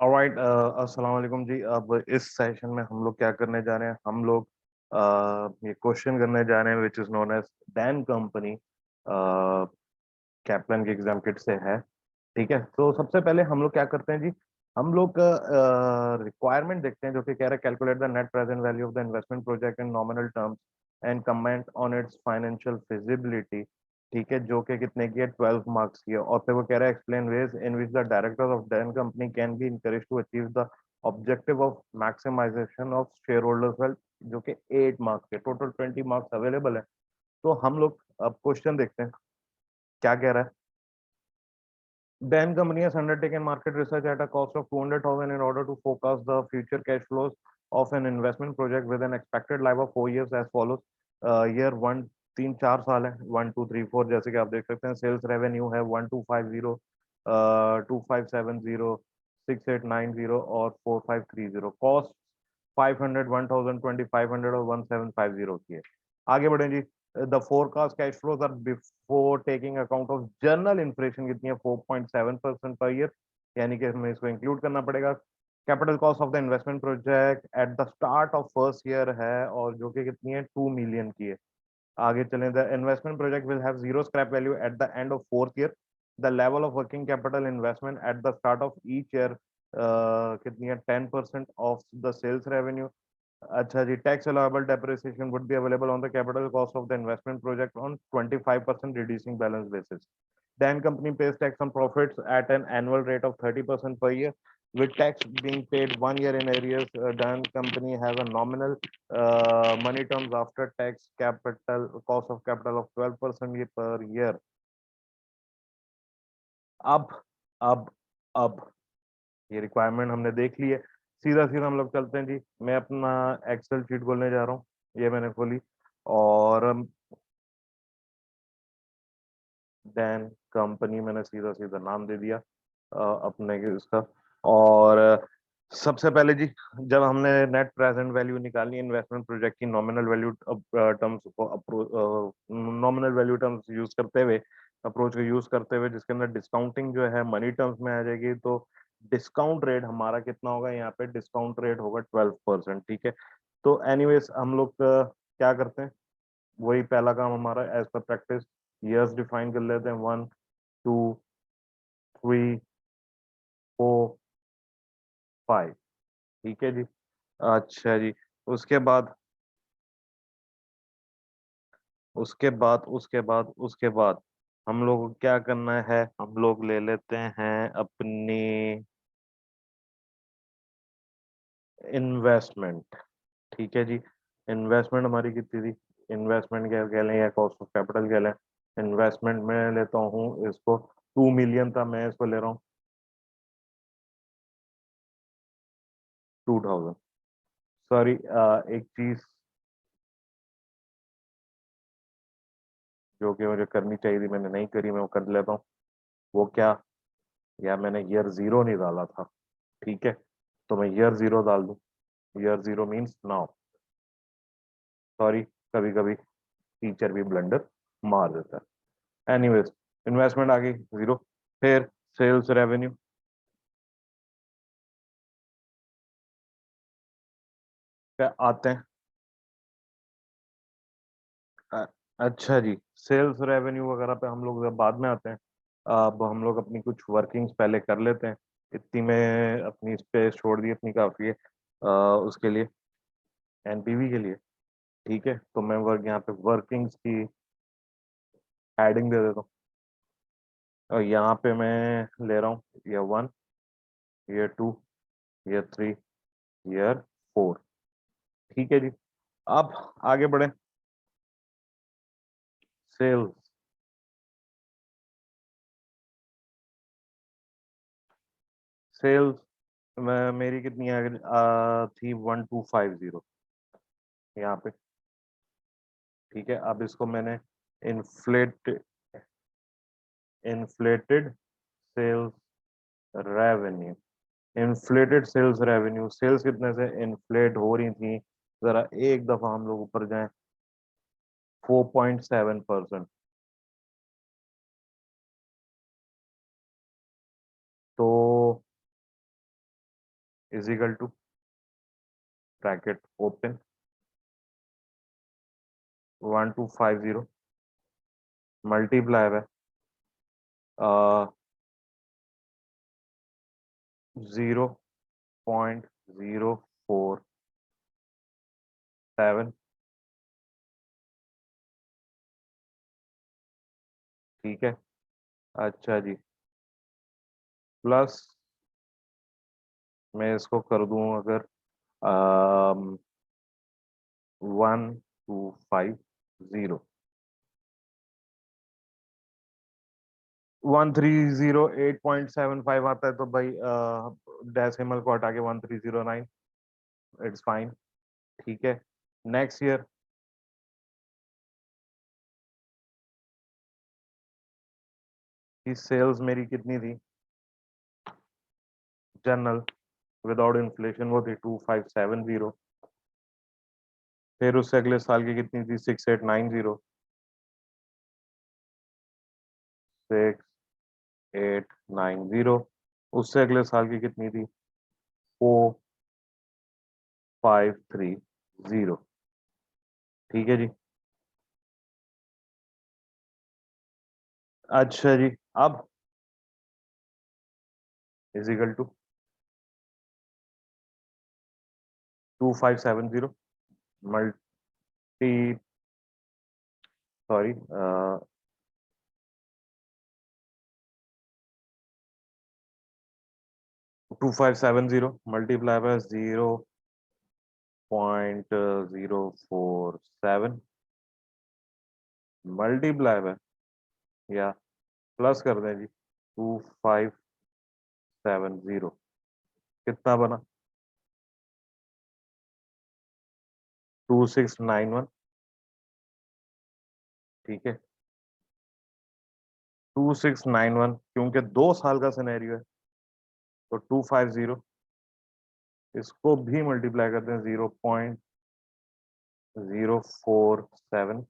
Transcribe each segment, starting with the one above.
Alright, अस्सलाम वालेकुम जी। अब इस सेशन में हम लोग क्या करने जा रहे हैं? हम लोग ये क्वेश्चन करने जा रहे हैं which is known as Dan company. Kaplan के एग्जाम किट से है। ठीक है, तो सबसे पहले हम लोग क्या करते हैं जी? हम लोग रिक्वायरमेंट देखते हैं जो कि कह रहा है calculate the net present value of the investment project in nominal terms and comment on it's financial feasibility. ठीक है, जो कि कितने की है? 12 मार्क्स की है। और फिर वो कह रहा है explain ways in which the directors of Dan company can be encourage to achieve the objective of maximisation of share holders wealth, जो कि 8 मार्क्स के टोटल 20 मार्क्स अवेलेबल है। तो हम लोग अब क्वेश्चन देखते हैं क्या कह रहा है। Then company has undertaken market research at a cost of 200,000 in order to forecast the future cash flows of an investment project with an expected life of 4 years as follows. Year one, 3 4 साल है, 1 2 3 4, जैसे कि आप देख सकते हैं। Sales revenue है 1250, 2570, 6890 और 4530। कॉस्ट 500, 1000, 2500 और 1750 की है। आगे बढ़े जी। The forecast cash flows are before taking account of general inflation कितनी है? 4.7% पर ईयर, यानी कि हमें इसको इंक्लूड करना पड़ेगा। Capital cost of the investment project at the start of first year है, और जो कि कितनी है? 2 मिलियन की है। आगे चलें। The investment project will have zero scrap value at the end of fourth year. The level of working capital investment at the start of each year कितनी है? 10% ऑफ द सेल्स रेवेन्यू। अच्छा जी। Tax allowable depreciation would be available on the capital cost of the investment project on 25% reducing balance basis. Dan company pays tax on profits at an annual rate of 30% per year, with tax being paid 1 year in arrears. Dan company has a nominal money terms after tax capital cost of capital of 12% per year. अब अब अब ये requirement हमने देख ली है। सीधा सीधा हम लोग चलते हैं जी। मैं अपना एक्सेल शीट खोलने जा रहा हूँ। ये मैंने खोली, और देन कंपनी मैंने सीधा सीधा नाम दे दिया अपने इसका। और सबसे पहले जी, जब हमने नेट प्रेजेंट वैल्यू निकालनी है इन्वेस्टमेंट प्रोजेक्ट की, नॉमिनल वैल्यू टर्म्स को नॉमिनल वैल्यू टर्म्स यूज करते हुए, अप्रोच को यूज करते हुए, जिसके अंदर डिस्काउंटिंग जो है मनी टर्म्स में आ जाएगी, तो डिस्काउंट रेट हमारा कितना होगा? यहाँ पे डिस्काउंट रेट होगा 12%। ठीक है, तो एनीवेज हम लोग क्या करते हैं? वही पहला काम हमारा as per practice, years define कर लेते हैं। 1 2 3 4 5। ठीक है जी। अच्छा जी। उसके बाद उसके बाद हम लोग को क्या करना है? हम लोग ले लेते हैं अपनी इन्वेस्टमेंट। ठीक है जी। इन्वेस्टमेंट हमारी कितनी थी? इन्वेस्टमेंट क्या कह लें या कॉस्ट ऑफ कैपिटल कह लें? इन्वेस्टमेंट में लेता हूँ इसको, 2 मिलियन था, मैं इसको ले रहा हूँ 2000। सॉरी, एक चीज जो कि मुझे करनी चाहिए थी मैंने नहीं करी, मैं वो कर लेता हूँ। वो क्या? या मैंने ईयर जीरो नहीं डाला था। ठीक है, तो मैं ईयर जीरो डाल दूं। Year zero means now. Sorry, कभी कभी टीचर भी ब्लंडर मार देता है। एनीवेज, इन्वेस्टमेंट आ गई जीरो। फिर सेल्स रेवेन्यू पे आते हैं। अ- अच्छा जी। सेल्स रेवेन्यू वगैरह पे हम लोग बाद में आते हैं। अब हम लोग अपनी कुछ वर्किंग्स पहले कर लेते हैं। इतनी में अपनी स्पेस छोड़ दी अपनी काफी है उसके लिए, एनपीवी के लिए। ठीक है, तो मैं वर्क यहाँ पे वर्किंग्स की हेडिंग दे देता हूँ। और यहाँ पे मैं ले रहा हूँ ईयर 1, ईयर 2, ईयर 3, ईयर 4। ठीक है जी। अब आगे बढ़े। सेल्स सेल्स मेरी कितनी थी? 1250 यहाँ पे। ठीक है, अब इसको मैंने inflate inflated sales revenue. Inflated sales revenue, sales कितने से इन्फ्लेट हो रही थी? जरा एक दफा हम लोग ऊपर जाएं। 4.7%। तो is equal to bracket open 1250 multiply by 0.047, ठीक है। अच्छा जी, प्लस मैं इसको कर दूं अगर 1250, 1308.75 आता है, तो भाई डेसिमल को हटा के 1309, इट्स फाइन, ठीक है। नेक्स्ट ईयर की सेल्स मेरी कितनी थी जनरल विदाउट इन्फ्लेशन, वो थी 2570। फिर उससे अगले साल की कितनी थी 6890, 6890। उससे अगले साल की कितनी थी 4530, ठीक है जी। अच्छा जी, अब is equal to 2570 multi, sorry 2570 multiply by 0.047 multiply by, या प्लस कर दें जी 2570, कितना बना 2691, ठीक है। 2691 क्योंकि 2 साल का सिनेरियो है, तो 250 इसको भी मल्टीप्लाई करते हैं 0.047,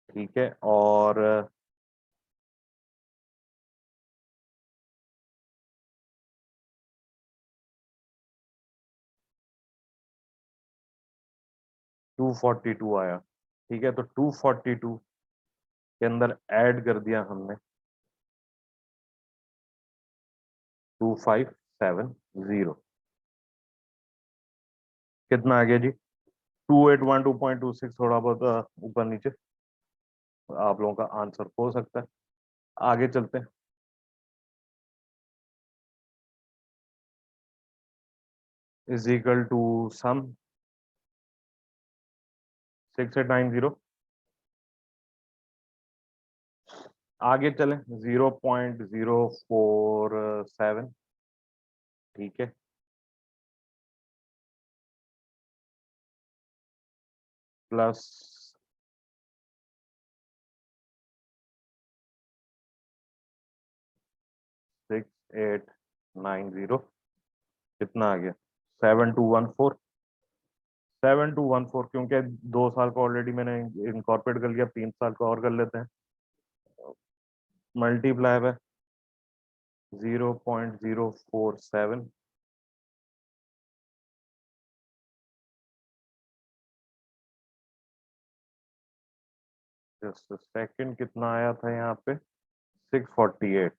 ठीक है। और 242 आया, ठीक है। तो 242 के अंदर ऐड कर दिया हमने 2570, कितना आ गया जी 2812.26, थोड़ा बहुत ऊपर नीचे आप लोगों का आंसर हो सकता है। आगे चलते हैं। इज इक्वल टू सम 6890, आगे चलें 0.047, ठीक है, प्लस 6890, कितना आ गया 7214, 7214, क्योंकि 2 साल का ऑलरेडी मैंने इनकॉर्पोरेट कर लिया, 3 साल का और कर लेते हैं, मल्टीप्लाई बाय 0.047, जस्ट सेकंड, कितना आया था यहाँ पे 648,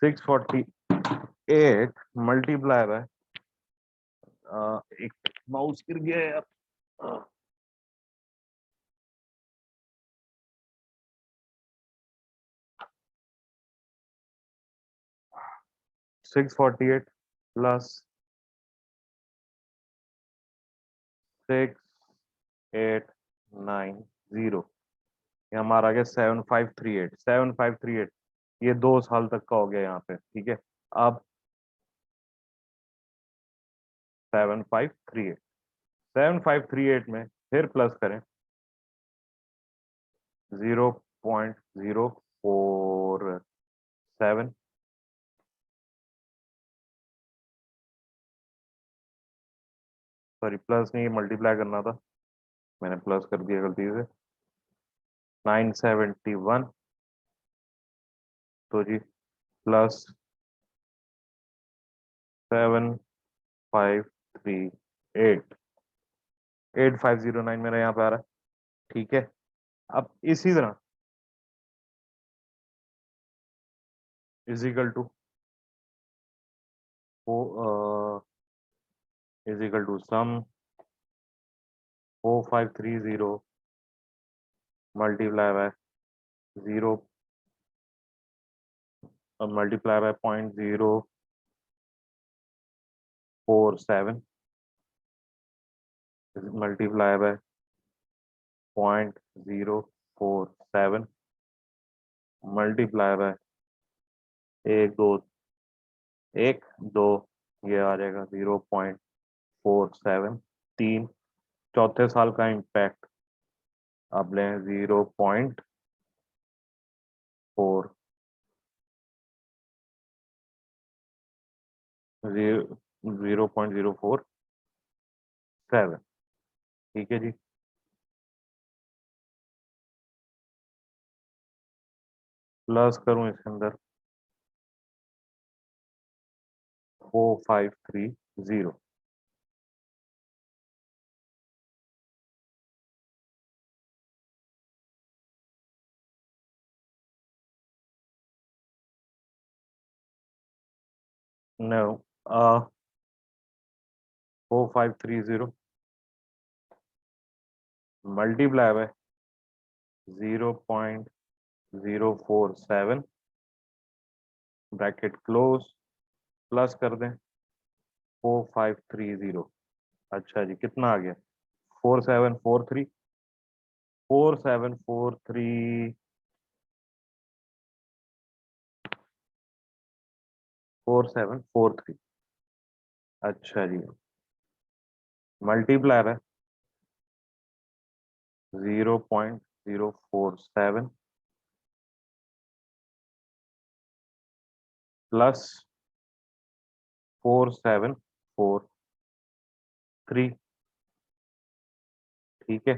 648 मल्टीप्लाई बाय, एक माउस गिर गया यार, 648 प्लस 6890, ये हमारा आ गया 7538, 7538, ये 2 साल तक का हो गया यहाँ पे, ठीक है। अब 7538, 7538 में फिर प्लस करें 0.047, सॉरी प्लस नहीं मल्टीप्लाई करना था, मैंने प्लस कर दिया गलती से, 971, तो जी प्लस 7538 8509 मेरा यहाँ पे आ रहा है। ठीक है, अब इसी तरह is equal to is equal to sum 4530 multiply by 0 multiply by 0.047 multiply by 0.047 multiply by एक दो एक दो, ये आ जाएगा 0.47 3। चौथे साल का इम्पैक्ट अब लें 0.4 0.047। ठीक है जी, प्लस करूं इसके अंदर 4530। नो 4530 मल्टीप्लाई बाय 0.047 ब्रैकेट क्लोज, प्लस कर दें 4530। अच्छा जी, कितना आ गया? 4743 4743 4743। अच्छा जी, मल्टीप्लाई है 0.047 प्लस 4743। ठीक है,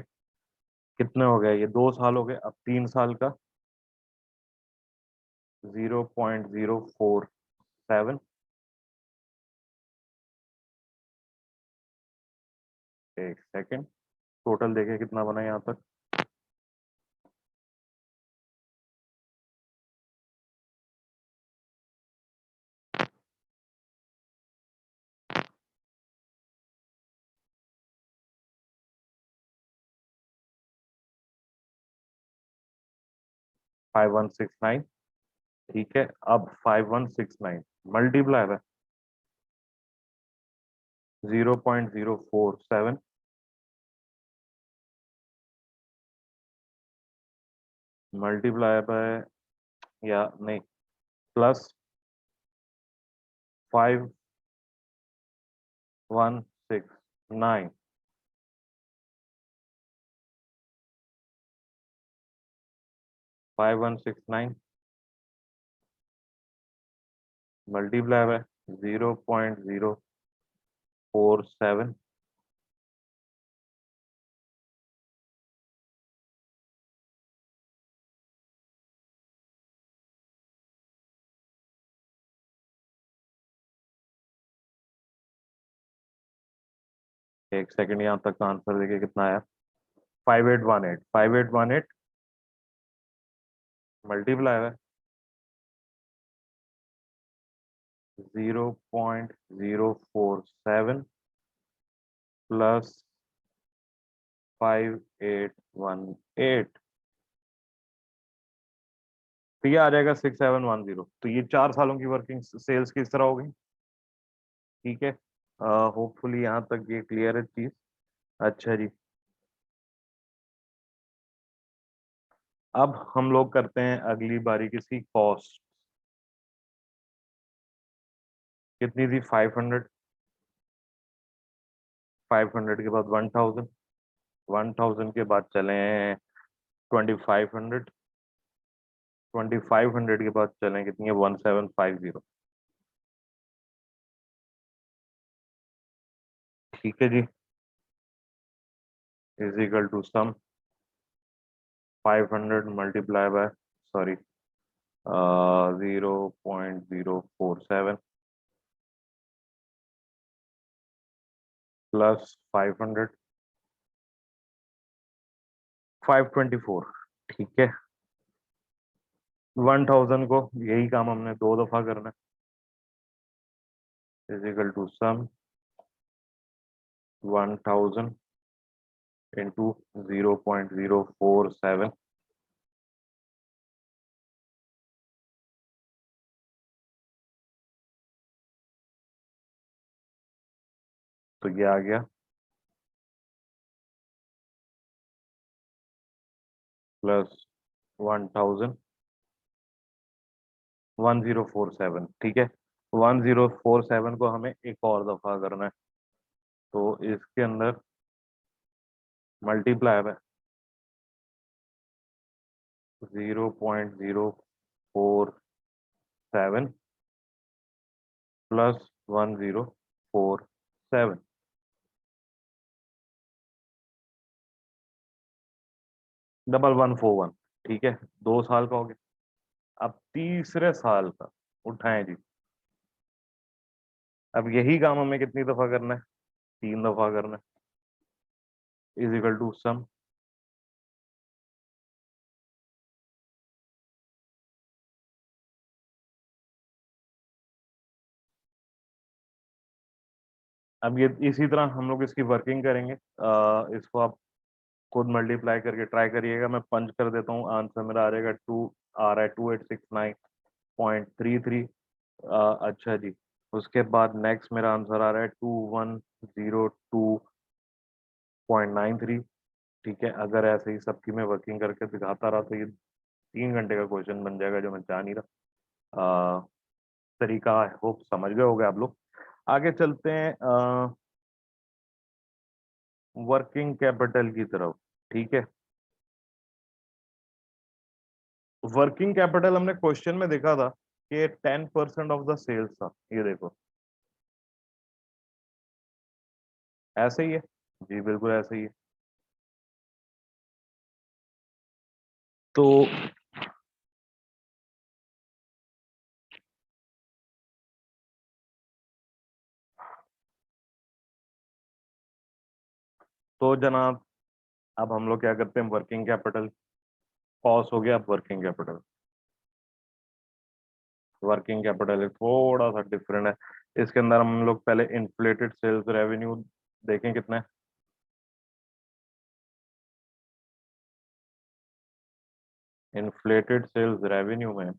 कितने हो गए? ये 2 साल हो गए, अब 3 साल का 0.047। एक सेकेंड, टोटल देखे कितना बना यहाँ तक। 5169। ठीक है, अब 5169 मल्टीप्लाई है 0.047 मल्टीप्लाई बाय, या नहीं, प्लस 5169 5169 मल्टीप्लाई बाय 0.047। एक सेकंड, यहाँ तक का आंसर देखिए कितना आया। 5818 मल्टीप्लाई है 0.047 प्लस 5818, तो ये आ जाएगा 6710। तो ये 4 सालों की वर्किंग सेल्स किस तरह होगी। ठीक है, होपफुली यहाँ तक ये क्लियर है चीज। अच्छा जी, अब हम लोग करते हैं अगली बारी किसी कॉस्ट। कितनी थी? 500। 500 के बाद 1000। 1000 के बाद चले 2500। 2500 के बाद चलें कितनी है? 1750। ठीक है जी, is equal to sum 500 multiply by, sorry, 0.047 plus 500 524, ठीक है। 1000 को यही काम हमने 2 दफा करना है, इजिकल टू सम 1000 इंटू 0.047, तो ये आ गया प्लस 1000 1047, ठीक है। 1047 को हमें एक और दफा करना है, तो इसके अंदर मल्टीप्लाई है 0.047 प्लस 1047, डबल 141, ठीक है। 2 साल का हो गया। अब तीसरे साल का उठाएं जी। अब यही काम हमें कितनी दफा करना है? 3 दफा करना है, इज इक्वल टू सम अब ये इसी तरह हम लोग इसकी वर्किंग करेंगे। इसको आप खुद मल्टीप्लाई करके ट्राई करिएगा। मैं पंच कर देता हूँ, आंसर मेरा आ जाएगा आ रहा है 2869.33। अच्छा जी, उसके बाद नेक्स्ट मेरा आंसर आ रहा है 2102.93, ठीक है। अगर ऐसे ही सबकी मैं वर्किंग करके दिखाता रहा तो ये 3 घंटे का क्वेश्चन बन जाएगा, जो मैं चाह नहीं रहा। तरीका होप समझ गए होगे आप लोग। आगे चलते हैं वर्किंग कैपिटल की तरफ, ठीक है। वर्किंग कैपिटल हमने क्वेश्चन में देखा था कि 10% ऑफ द सेल्स था, ये देखो ऐसे ही है जी, बिल्कुल ऐसे ही है। तो जनाब, अब हम लोग क्या करते हैं, वर्किंग कैपिटल कॉस्ट हो गया। अब वर्किंग कैपिटल थोड़ा सा डिफरेंट है। इसके अंदर हम लोग पहले इन्फ्लेटेड सेल्स रेवेन्यू देखें कितना है। इन्फ्लेटेड सेल्स रेवेन्यू में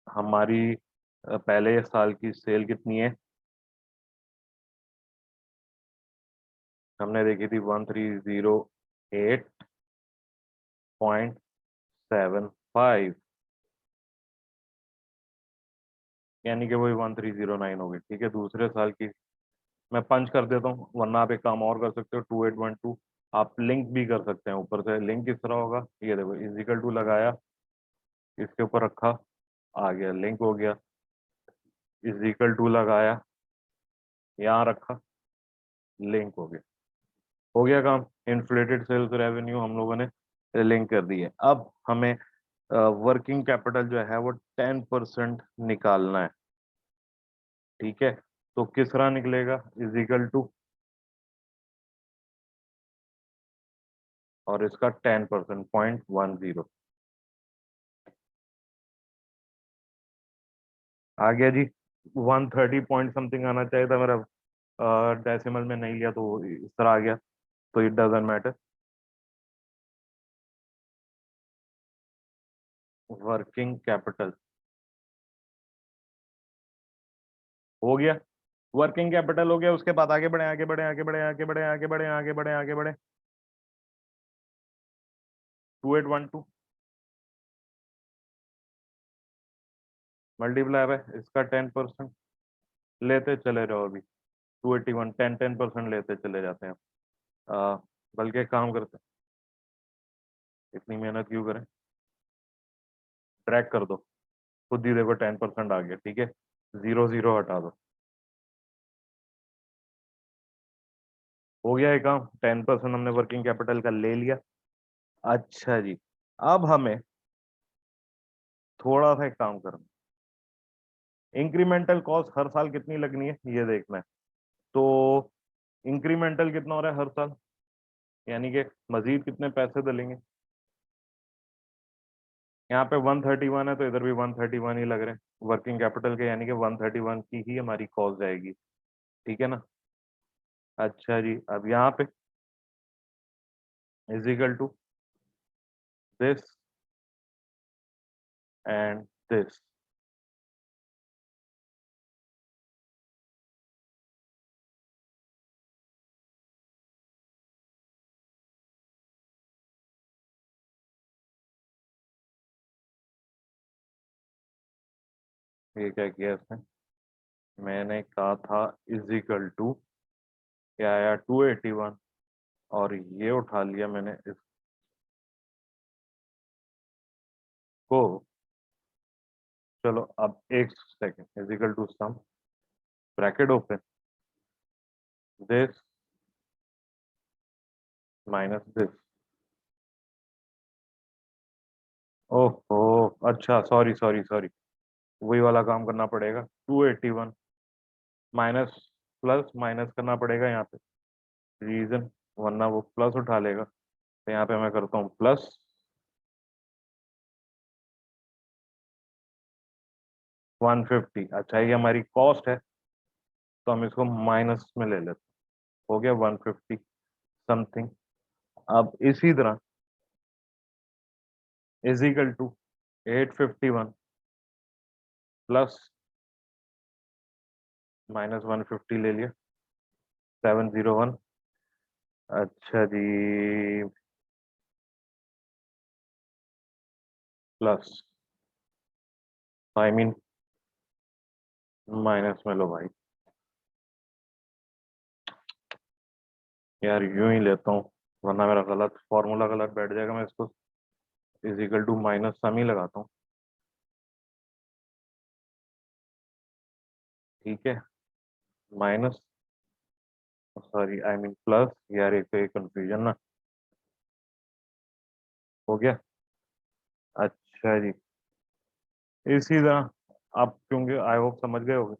हमारी पहले साल की सेल कितनी है? हमने देखी थी 1308.75, यानी कि वही 1309 होगी, ठीक है। दूसरे साल की मैं पंच कर देता हूँ, वरना आप एक काम और कर सकते हो, 2812 आप लिंक भी कर सकते हैं ऊपर से। लिंक किस तरह होगा, ये देखो, इजिकल टू लगाया, इसके ऊपर रखा, आ गया, लिंक हो गया। इजिकल टू लगाया, यहाँ रखा, लिंक हो गया काम। इन्फ्लेटेड सेल्स रेवेन्यू हम लोगों ने लिंक कर दी है। अब हमें वर्किंग कैपिटल जो है वो 10% निकालना है, ठीक है। तो किस तरह निकलेगा, इजिकल टू, और इसका 10% 0.10 आ गया जी। 130 पॉइंट समथिंग आना चाहिए था मेरा, डेसिमल में नहीं लिया तो इस तरह आ गया, तो it doesn't matter. Working capital हो गया, वर्किंग कैपिटल हो गया। उसके बाद आगे बढ़े, आगे बढ़े, आगे बढ़े, आगे बढ़े, आगे बढ़े, आगे बढ़े, आगे बढ़े, 2812 मल्टीप्लाई है इसका 10%, लेते चले जाओ अभी। 281, 10% लेते चले जाते हैं। आ, बल्कि एक काम करते हैं, इतनी मेहनत क्यों करें, ट्रैक कर दो, खुद ही देखो 10% आ गया, ठीक है। जीरो जीरो हटा दो, हो गया ये काम। 10% हमने वर्किंग कैपिटल का ले लिया। अच्छा जी, अब हमें थोड़ा सा एक काम करना, इंक्रीमेंटल कॉस्ट हर साल कितनी लगनी है ये देखना है। तो इंक्रीमेंटल कितना हो रहा है हर साल, यानी कि मजीद कितने पैसे डलेंगे। यहाँ पे 131 है तो इधर भी 131 ही लग रहे हैं वर्किंग कैपिटल के, यानी कि 131 की ही हमारी कॉस्ट जाएगी। ठीक है ना। अच्छा जी, अब यहाँ पे is equal to this and this. ये क्या किया इसने, मैंने कहा था इज इक्वल टू, क्या आया 281, और ये उठा लिया मैंने इसको। चलो अब एक second, is equal to sum bracket open this minus this. ओहो, अच्छा सॉरी सॉरी सॉरी, वही वाला काम करना पड़ेगा। 281 माइनस प्लस माइनस करना पड़ेगा यहाँ पे, रीजन, वरना वो प्लस उठा लेगा। तो यहाँ पे मैं करता हूँ प्लस 150। अच्छा ये हमारी कॉस्ट है तो हम इसको माइनस में ले लेते हैं। हो गया 150 समथिंग। अब इसी तरह is equal to 851 plus minus 150 ले लिया, 701। अच्छा जी, प्लस आई मीन माइनस में लो भाई, यार यूं ही लेता हूँ वरना मेरा गलत फॉर्मूला गलत बैठ जाएगा। मैं इसको is equal to minus sum ही लगाता हूँ। ठीक है, minus, sorry I mean plus, यार एक तो एक कंफ्यूजन ना। हो गया। अच्छा जी, इसी तरह आप क्योंकि आई होप समझ गए होगे।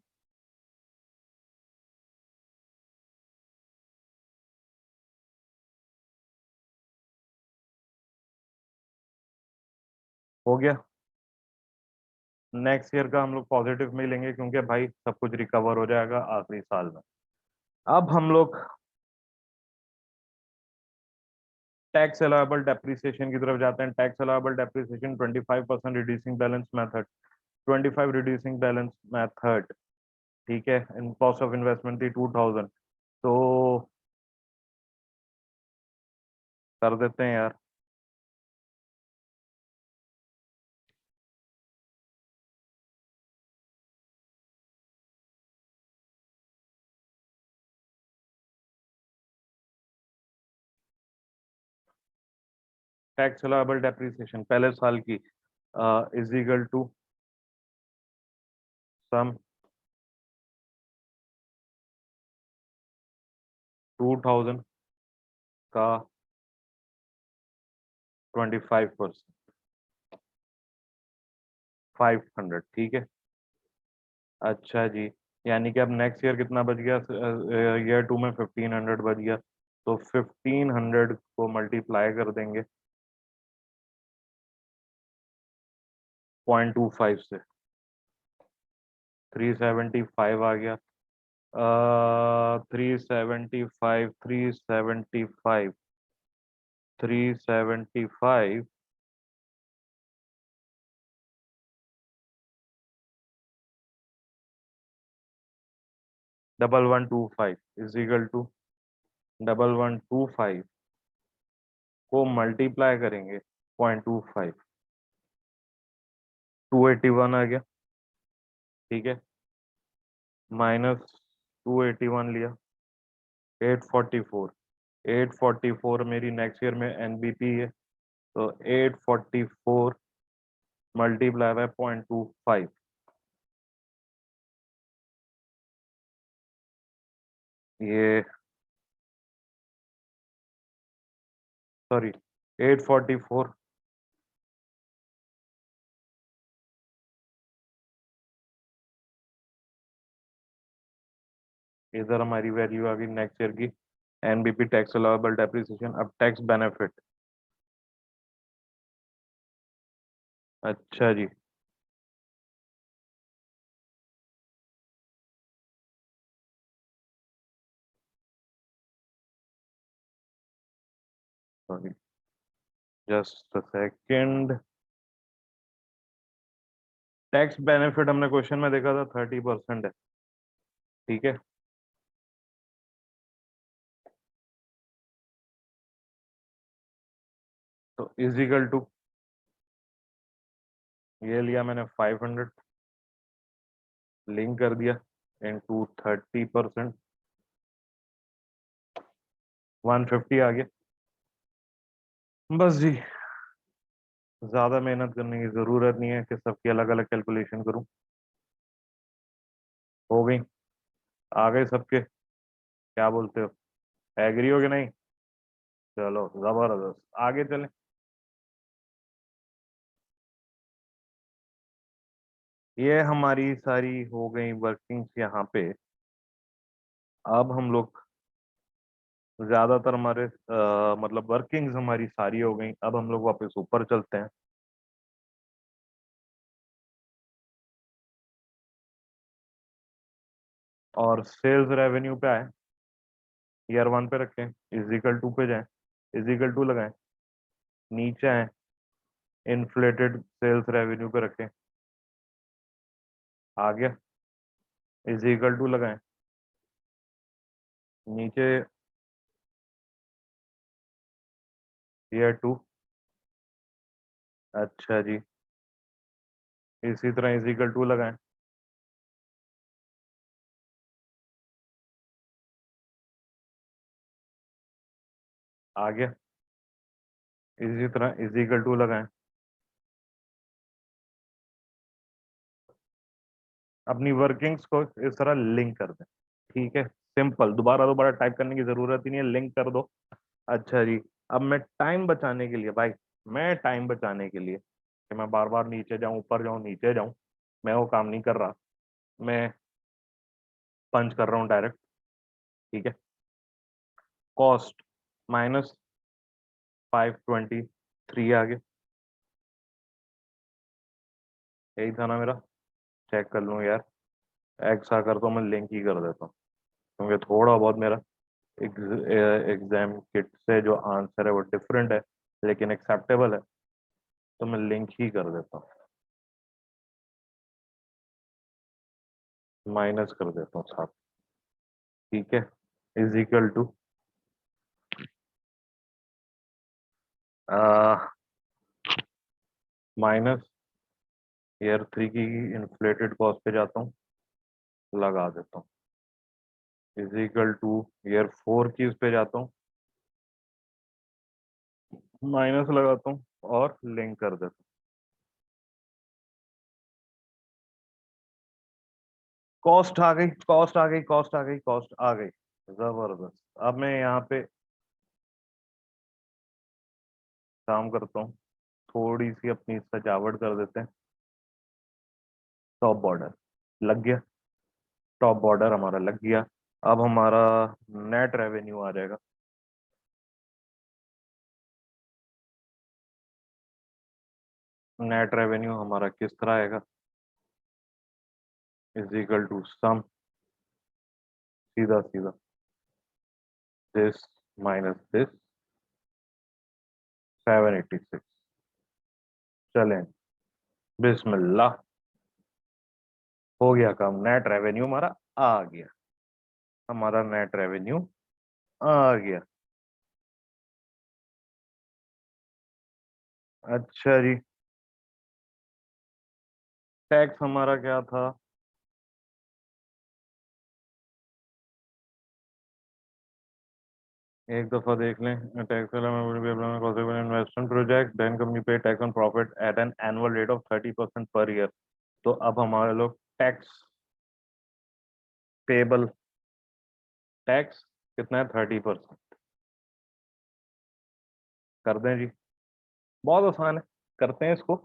हो गया। नेक्स्ट ईयर का हम लोग पॉजिटिव में ही लेंगे क्योंकि भाई सब कुछ रिकवर हो जाएगा आखिरी साल में। अब हम लोग टैक्स अलाउएबल डेप्रिसिएशन की तरफ जाते हैं। Tax allowable depreciation 25% reducing balance method, 25 reducing balance method. ठीक है, इन कॉस्ट ऑफ इन्वेस्टमेंट थी 2000, तो कर देते हैं यार। टैक्स अलाउएबल डेप्रिसिएशन पहले साल की इज इक्वल टू सम 2000 का 25%, 500। ठीक है। अच्छा जी, यानी कि अब नेक्स्ट ईयर कितना बच गया, ईयर टू में 1500 बच गया, तो 1500 को मल्टीप्लाई कर देंगे 0.25 से, 375 आ गया। 375, 375, 375, 1125 इज इक्वल टू 1125 को मल्टीप्लाई करेंगे 0.25, 281 आ गया। ठीक है, माइनस 281 लिया, 844, 844 मेरी नेक्स्ट ईयर में एनबीपी है, तो 844 मल्टीप्लाई बाय 0.25, ये सॉरी 844, इधर हमारी वैल्यू आ गई नेक्स्ट ईयर की। एनबीपी टैक्स अलाउेबल डेप्रिसिएशन, अब टैक्स बेनिफिट। अच्छा जी, sorry, just a second. Tax benefit हमने क्वेश्चन में देखा था 30% है, ठीक है। तो इजिकल टू, ये लिया मैंने 500, लिंक कर दिया इनटू 30%, 150 आ गया। बस जी, ज्यादा मेहनत करने की जरूरत नहीं है कि सबकी अलग अलग कैलकुलेशन करूं। हो गई, आ गए सबके, क्या बोलते हो, एग्री हो कि नहीं? चलो जबरदस्त, आगे चलें। ये हमारी सारी हो गई वर्किंग्स यहाँ पे। अब हम लोग ज्यादातर हमारे मतलब वर्किंग्स हमारी सारी हो गई, अब हम लोग वापस ऊपर चलते हैं। और सेल्स रेवेन्यू पे आए, ईयर वन पे रखें, इजिकल टू पे जाएं, इजिकल टू लगाएं, नीचे आए, इन्फ्लेटेड सेल्स रेवेन्यू पे रखें, आ गया, इजिकल टू लगाएं, नीचे ईयर टू। अच्छा जी, इसी तरह इजिकल टू लगाएं, आ गया, इसी तरह इजिकल टू लगाएं। अपनी वर्किंग्स को इस तरह लिंक कर दें, ठीक है, सिंपल, दोबारा दोबारा टाइप करने की जरूरत ही नहीं है, लिंक कर दो। अच्छा जी, अब मैं टाइम बचाने के लिए भाई, मैं टाइम बचाने के लिए कि मैं बार बार नीचे जाऊं, ऊपर जाऊं, नीचे जाऊं, मैं वो काम नहीं कर रहा। मैं पंच कर रहा हूँ डायरेक्ट, ठीक है। कॉस्ट माइनस 523 आ गया, यही था ना मेरा, चेक कर लूँ यार, एक्स आकर तो मैं लिंक ही कर देता हूँ, क्योंकि थोड़ा बहुत मेरा एग्जाम किट से जो आंसर है वो डिफरेंट है, लेकिन एक्सेप्टेबल है, तो मैं लिंक ही कर देता हूँ, माइनस कर देता हूँ साथ, ठीक है, is equal to minus year three की इन्फ्लेटेड कॉस्ट पे जाता हूँ, लगा देता हूँ, is equal to year four की उस पे जाता हूँ, माइनस लगाता हूँ और लिंक कर देता हूँ। कॉस्ट आ गई, कॉस्ट आ गई, कॉस्ट आ गई, कॉस्ट आ गई, जबरदस्त। अब मैं यहाँ पे काम करता हूँ, थोड़ी सी अपनी सजावट कर देते हैं। टॉप बॉर्डर लग गया, टॉप बॉर्डर हमारा लग गया। अब हमारा नेट रेवेन्यू आ जाएगा, नेट रेवेन्यू हमारा किस तरह आएगा, इज इक्वल टू सम, सीधा सीधा, दिस माइनस दिस, 786। चलें, बिस्मिल्लाह, हो गया काम, नेट रेवेन्यू हमारा आ गया, हमारा नेट रेवेन्यू आ गया। अच्छा जी, टैक्स हमारा क्या था, एक दफा देख लें, tax investment project, then company pay tax on profit at an annual rate of 30% per year. तो अब हमारे लोग टैक्स पेबल, टैक्स कितना है, 30%, कर दें जी, बहुत आसान है, करते हैं इसको।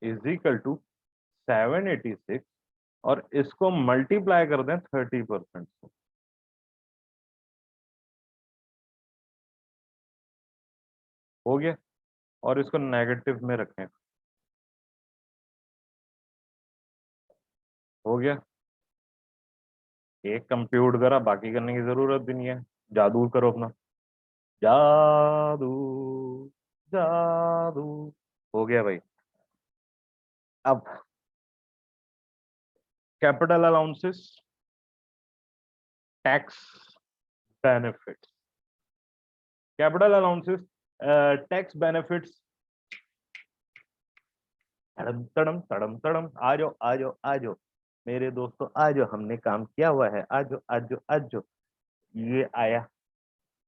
इज इक्वल टू 786 और इसको मल्टीप्लाई कर दें 30% से, हो गया। और इसको नेगेटिव में रखें, हो गया। एक कंप्यूट करा, बाकी करने की जरूरत भी नहीं है। जादू करो अपना, जादू, जादू। हो गया भाई। अब capital allowances, tax benefits, capital allowances, tax benefits. तड़म तड़म तड़म तड़म, आ जाओ आ जाओ आ जाओ मेरे दोस्तों, आ जाओ, हमने काम किया हुआ है, आ जाओ आ जाओ आ जाओ। ये आया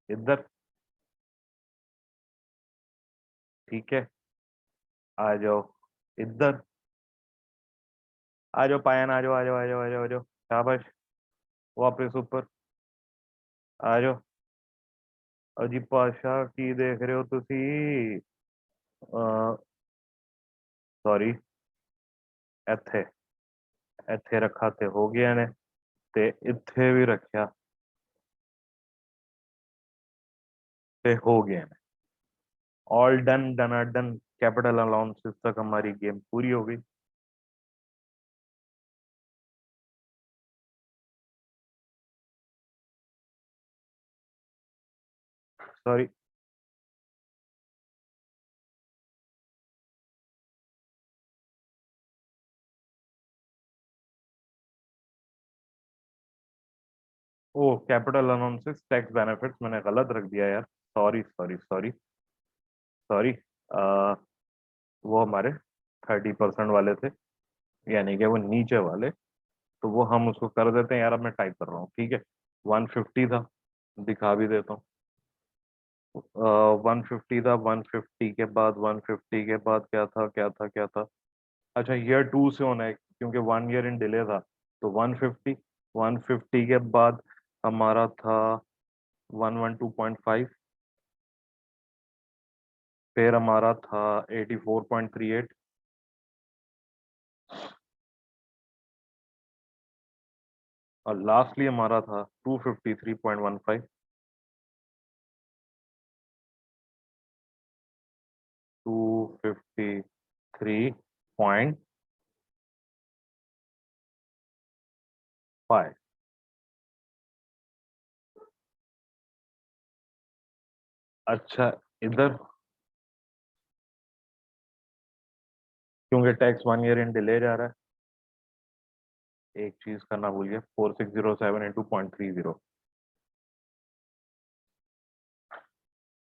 इधर, ठीक है। आ जाओ इधर, आ जाओ पायन, आ जाओ आ जाओ आ जाओ आ जाओ आ जाओ, शाबाश। वापस ऊपर आ जाओ। अजी पाशा की देख रहे हो तुसी? सॉरी, ਇੱਥੇ ਇੱਥੇ ਰੱਖਾ ਤੇ ਹੋ ਗਿਆ ਨੇ, ਤੇ ਇੱਥੇ ਵੀ ਰੱਖਿਆ ਤੇ हो गया ने। All done, done done. Capital allowances तक हमारी गेम पूरी हो गई। Sorry, oh capital allowances tax benefits मैंने गलत रख दिया यार, सॉरी सॉरी सॉरी सॉरी। वो हमारे 30% वाले थे, यानी कि वो नीचे वाले, तो वो हम उसको कर देते हैं यार। अब मैं टाइप कर रहा हूँ, ठीक है। 150 था, दिखा भी देता हूँ। 150 था, 150 के बाद 150 के बाद क्या था क्या था क्या था। अच्छा, ईयर टू से होना है क्योंकि 1 ईयर इन डिले था। तो 150, 150 के बाद हमारा था 112.5, फिर हमारा था 84.38, और लास्टली हमारा था 253.15। 253.5। अच्छा, इधर क्योंकि टैक्स 1 ईयर इन डिले जा रहा है, एक चीज करना भूल गया, 4607 into 0.30।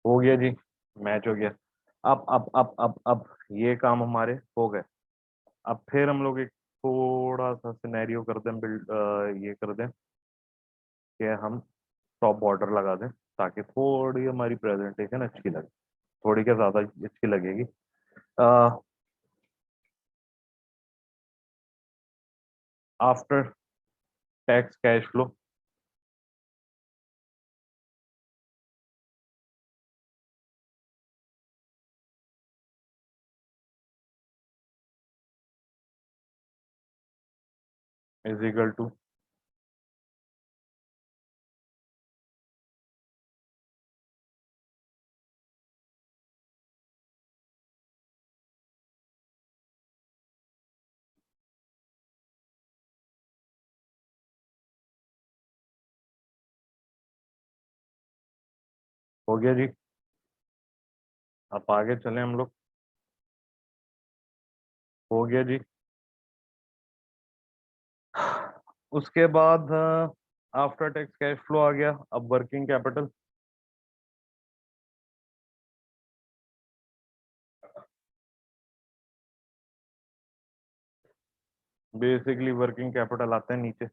हो गया जी, मैच हो गया। अब ये काम हमारे हो गए। अब फिर हम लोग एक थोड़ा सा सिनेरियो कर दें, बिल्ड ये कर दें कि हम टॉप बॉर्डर लगा दें, ताकि थोड़ी हमारी प्रेजेंटेशन अच्छी लगे, थोड़ी क्या ज्यादा अच्छी लगेगी। After tax cash flow is equal to, हो गया जी। अब आगे चलें हम लोग। हो गया जी। उसके बाद आफ्टर टैक्स कैश फ्लो आ गया। अब working capital, basically working capital आते हैं नीचे,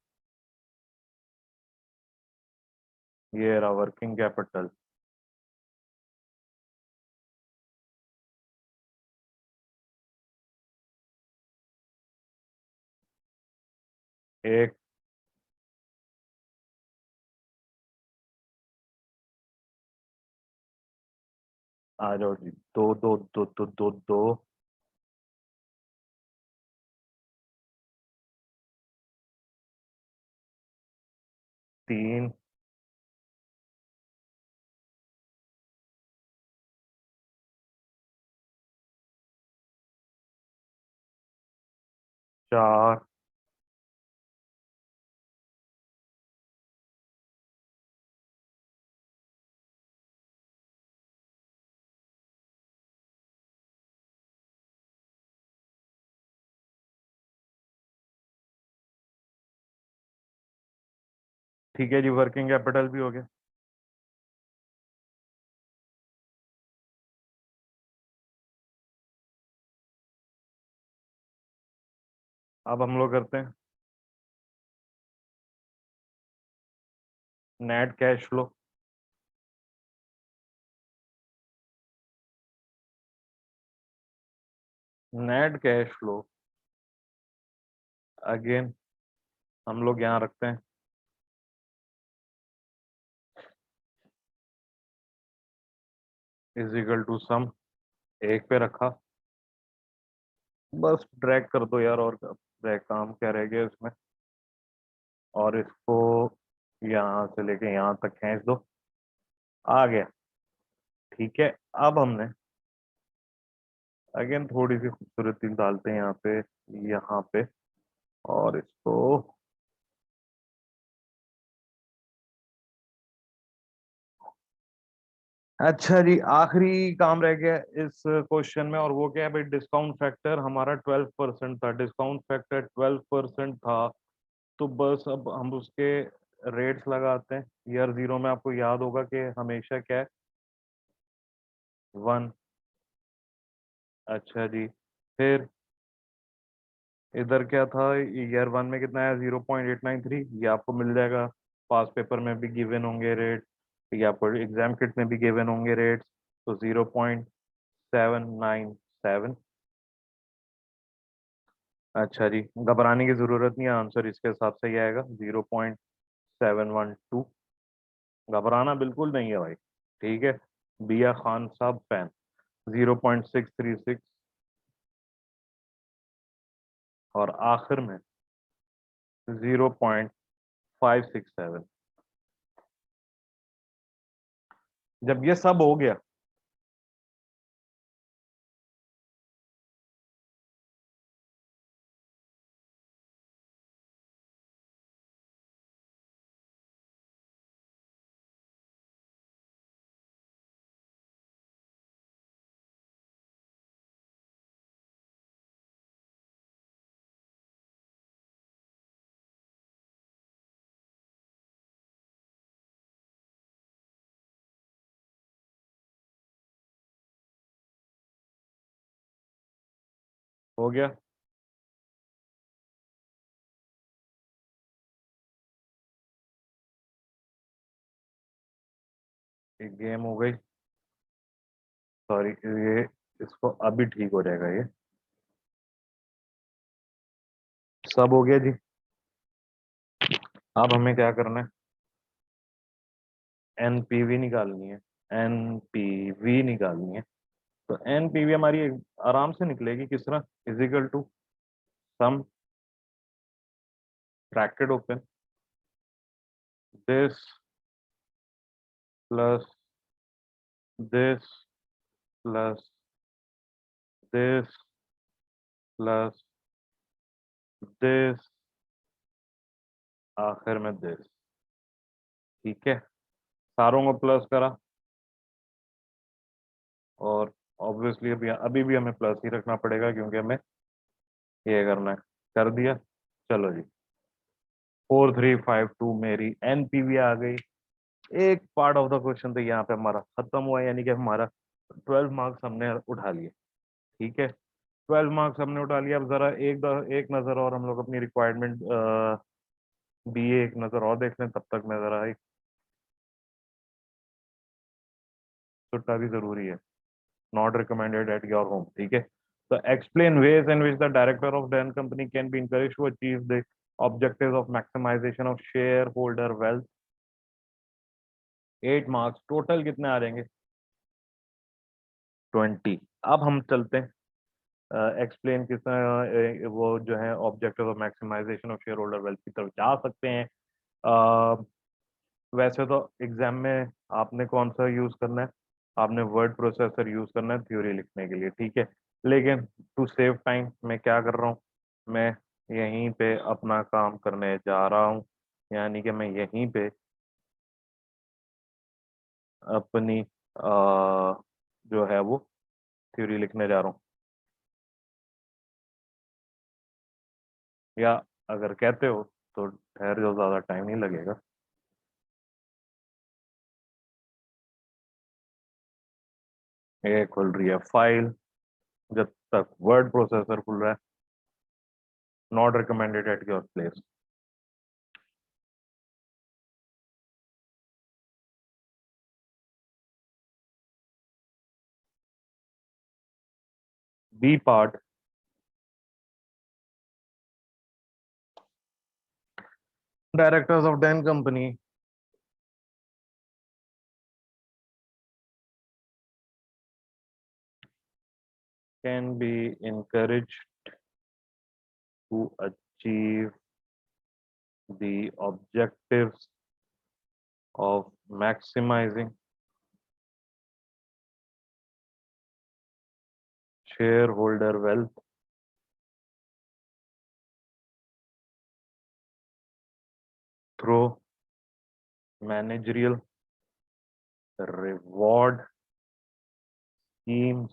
ये रहा वर्किंग कैपिटल। एक, आ जाओ जी, दो दो दो दो दो दो, 3 4 ठीक है जी, वर्किंग कैपिटल भी हो गया। अब हम लोग करते हैं net cash flow. Net cash flow again हम लोग यहाँ रखते हैं इज इक्वल टू सम, एक पे रखा, बस ड्रैग कर दो यार, और ड्रैग काम क्या रह गया इसमें, और इसको यहाँ से लेके यहाँ तक खींच दो, आ गया। ठीक है, अब हमने अगेन थोड़ी सी खूबसूरती डालते हैं यहाँ पे, और इसको अच्छा जी, आखिरी काम रह गया इस क्वेश्चन में, और वो क्या है भाई, डिस्काउंट फैक्टर हमारा 12% था, डिस्काउंट फैक्टर 12% था, तो बस अब हम उसके रेट्स लगाते हैं। ईयर जीरो में आपको याद होगा कि हमेशा क्या है, 1। अच्छा जी, फिर इधर क्या था, ईयर वन में कितना है, 0.893, ये आपको मिल जाएगा, पास पेपर में भी गिवन होंगे रेट, ये आपको एग्जाम किट में भी गिवन होंगे रेट्स, तो 0.797। अच्छा जी, घबराने की जरूरत नहीं है, आंसर इसके हिसाब से ही आएगा, 0.712। घबराना बिल्कुल नहीं है भाई, ठीक है। बिया खान साहब फैन, 0.636, और आखिर में 0.567। जब ये सब हो गया, हो गया, एक गेम हो गई, सॉरी, ये इसको अभी ठीक हो जाएगा ये, सब हो गया जी। अब हमें क्या करना है, एनपीवी निकालनी है, एनपीवी निकालनी है। तो एनपीवी हमारी आराम से निकलेगी किस तरह, is equal to sum, bracket open, this plus this plus this plus this, आखिर में दिस। ठीक है, सारों को प्लस करा, और ऑब्वियसली अभी अभी भी हमें प्लस ही रखना पड़ेगा क्योंकि हमें ये करना है, कर दिया। चलो जी, 4352 मेरी एनपीवी आ गई। एक पार्ट ऑफ द क्वेश्चन तो यहाँ पे हमारा खत्म हुआ, यानी कि हमारा 12 मार्क्स हमने उठा लिए। ठीक है, 12 मार्क्स हमने उठा लिया। अब जरा एक नजर और हम लोग अपनी रिक्वायरमेंट बी एक नजर और देख लें, तब तक मैं जरा एक छुट्टा भी जरूरी है, not recommended at your home. ठीक है, तो explain ways in which the director of Dan company can be encouraged to achieve the objectives of maximisation of share holder wealth. 8 marks total कितने आ जाएंगे, 20। अब हम चलते हैं एक्सप्लेन किस तरह वो जो है objective of maximisation of share holder wealth की तरफ जा सकते हैं। वैसे तो एग्जाम में आपने कौन सा यूज करना है, आपने वर्ड प्रोसेसर यूज करना है थ्योरी लिखने के लिए, ठीक है। लेकिन टू सेव टाइम मैं क्या कर रहा हूँ, मैं यहीं पे अपना काम करने जा रहा हूँ, यानी कि मैं यहीं पे अपनी जो है वो थ्योरी लिखने जा रहा हूँ। या अगर कहते हो तो ठहर जाओ, ज़्यादा टाइम नहीं लगेगा। ये खुल रही है फाइल, जब तक वर्ड प्रोसेसर खुल रहा है, not recommended at your place. Be part, directors of then company can be encouraged to achieve the objectives of maximizing shareholder wealth through managerial reward schemes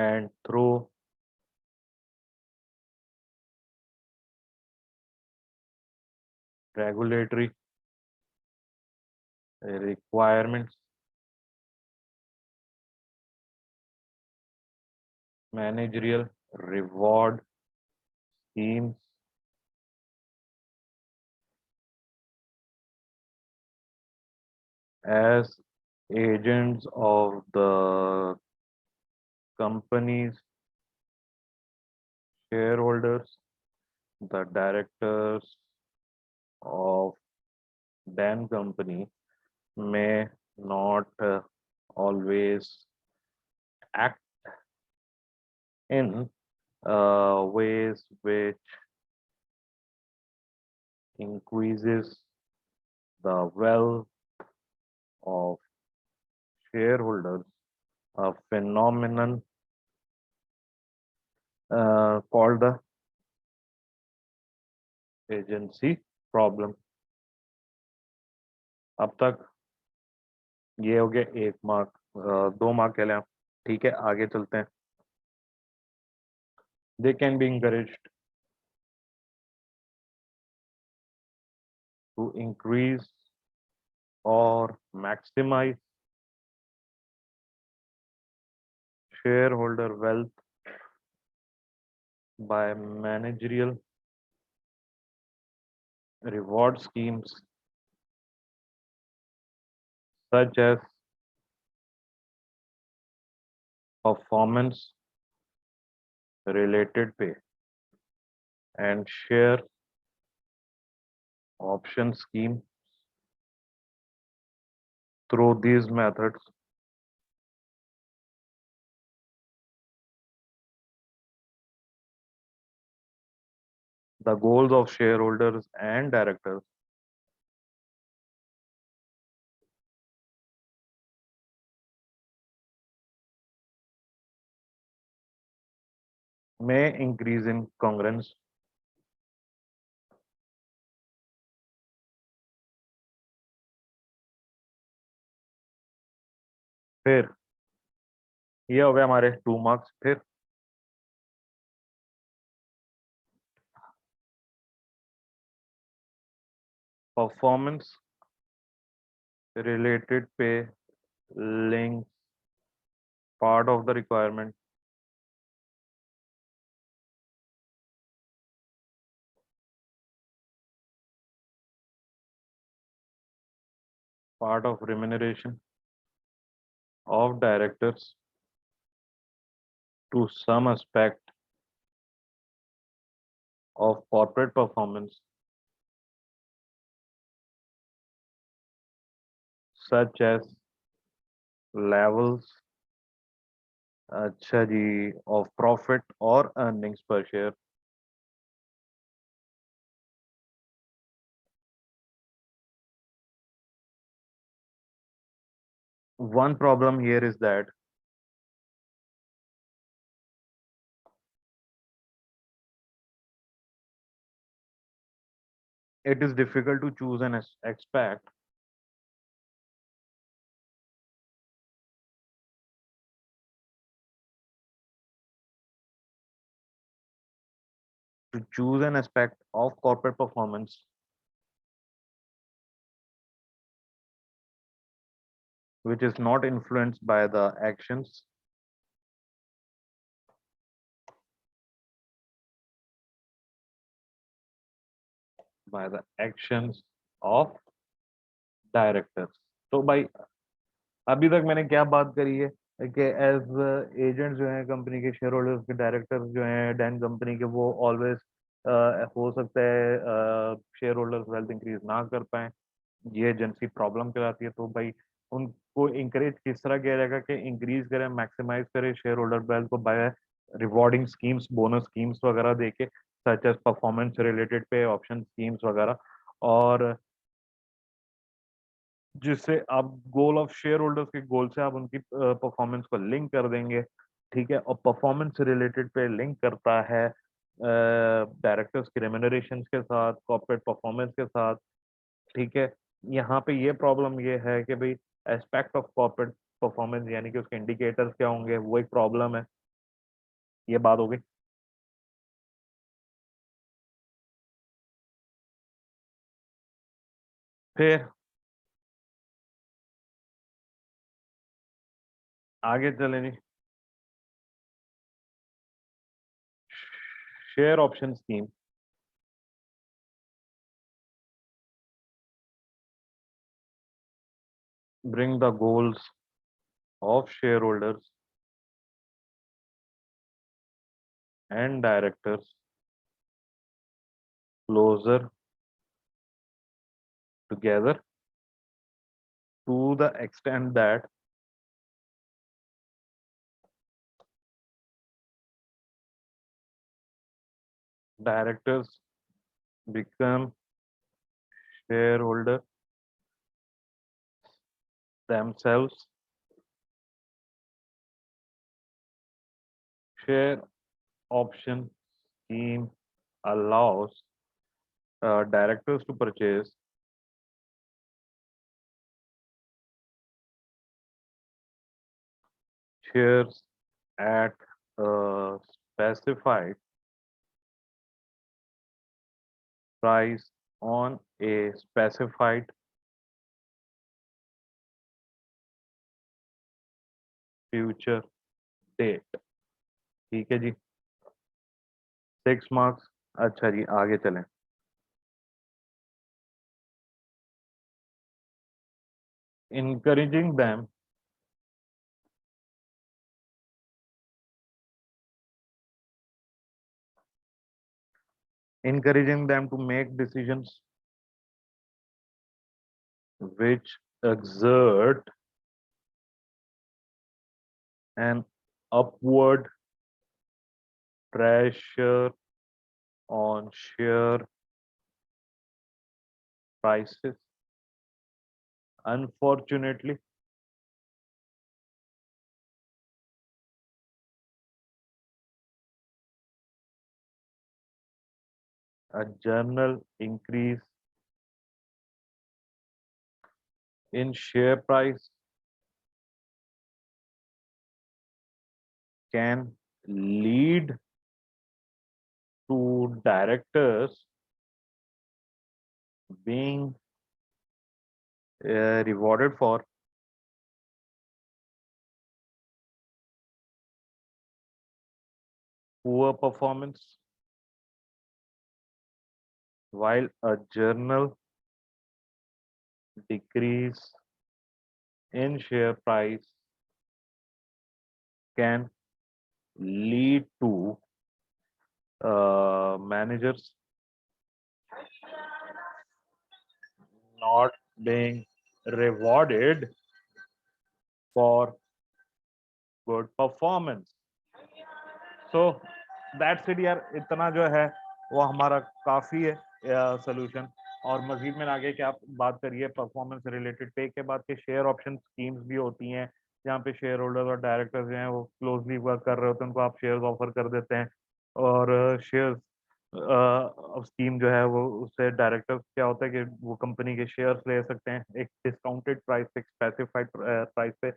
and through regulatory requirements. Managerial reward schemes as agents of the company's shareholders, the directors of then company may not always act in ways which increases the wealth of shareholders, a phenomenon called the agency problem. अब तक ये हो गया 1 mark, 2 mark के लिए। ठीक है, आगे चलते हैं। They can be encouraged to increase और maximise shareholder wealth by managerial reward schemes such as performance related pay and share option scheme. Through these methods, the goals of shareholders and directors may increase in congruence. फिर ये हो गया हमारे 2 marks. फिर performance related pay links part of the requirement part of remuneration of directors to some aspect of corporate performance such as levels, अच्छा जी, of profit or earnings per share, one problem here is that it is difficult to choose an aspect to choose an aspect of corporate performance which is not influenced by the actions of directors. तो भाई अभी तक मैंने क्या बात करी है कि एज एजेंट जो है कंपनी के शेयर होल्डर्स के डायरेक्टर्स जो हैं डैन कंपनी के, वो ऑलवेज हो सकता है शेयर होल्डर्स वेल्थ इंक्रीज ना कर पाए, ये एजेंसी प्रॉब्लम कराती है। तो भाई उनको इंकरेज किस तरह किया जाएगा कि इंक्रीज करें, मैक्सिमाइज करें शेयर होल्डर वेल्थ को by rewarding schemes, bonus schemes वगैरह देके, such as performance related pay option schemes वगैरह, और जिससे आप गोल ऑफ शेयर होल्डर्स के गोल से आप उनकी परफॉर्मेंस को लिंक कर देंगे। ठीक है, और परफॉर्मेंस रिलेटेड पे लिंक करता है डायरेक्टर्स की रेम्युनरेशन के साथ, कॉर्पोरेट परफॉर्मेंस के साथ। ठीक है, यहाँ पे ये प्रॉब्लम ये है कि भाई एस्पेक्ट ऑफ कॉर्पोरेट परफॉर्मेंस यानी कि उसके इंडिकेटर्स क्या होंगे, वो एक प्रॉब्लम है। ये बात हो गई। फिर आगे चलें जी। Share option scheme bring the goals of shareholders and directors closer together to the extent that directors become shareholder themselves. Share option scheme allows directors to purchase shares at a specified price on a specified future date। ठीक है जी, 6 marks. अच्छा जी, आगे चलें। encouraging them to make decisions which exert an upward pressure on share prices। Unfortunately, a general increase in share price can lead to directors being rewarded for poor performance, while a general decrease in share price can lead to managers not being rewarded for good performance। So that's it यार, इतना जो है वो हमारा काफी है solution. और मजीद में आगे क्या बात करिए परफॉर्मेंस रिलेटेड पे के बाद के शेयर ऑप्शन स्कीम्स भी होती हैं, जहाँ पे शेयर होल्डर्स और डायरेक्टर्स जो हैं वो क्लोजली वर्क कर रहे होते हैं, उनको आप शेयर्स ऑफर कर देते हैं। और शेयर्स स्कीम जो है वो उससे डायरेक्टर्स क्या होता है कि वो कंपनी के शेयर्स ले सकते हैं एक डिस्काउंटेड प्राइस पे, स्पेसिफाइड प्राइस पे,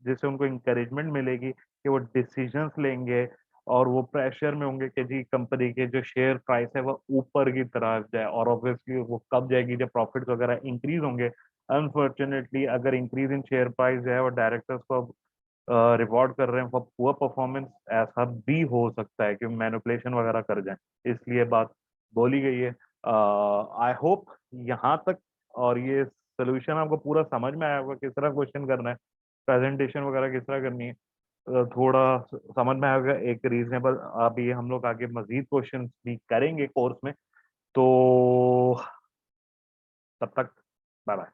जिससे उनको इंकरेजमेंट मिलेगी कि वो डिसीजंस लेंगे और वो प्रेशर में होंगे कि जी कंपनी के जो शेयर प्राइस है वो ऊपर की तरफ जाए। और ऑब्वियसली वो कब जाएगी जब प्रॉफिट्स वगैरह इंक्रीज होंगे। अनफॉर्चुनेटली अगर इंक्रीज इन शेयर प्राइस जो है वो डायरेक्टर्स को रिवॉर्ड कर रहे हैं फॉर पुअर परफॉर्मेंस, ऐसा भी हो सकता है कि मैनिपुलेशन वगैरह कर जाए, इसलिए बात बोली गई है। आई होप यहाँ तक और ये सोल्यूशन आपको पूरा समझ में आया होगा, किस तरह क्वेश्चन करना है, प्रेजेंटेशन वगैरह किस तरह करनी है। थोड़ा समझ में आएगा एक रीजनेबल। अभी हम लोग आगे मजीद क्वेश्चन भी करेंगे कोर्स में, तो तब तक बाय बाय।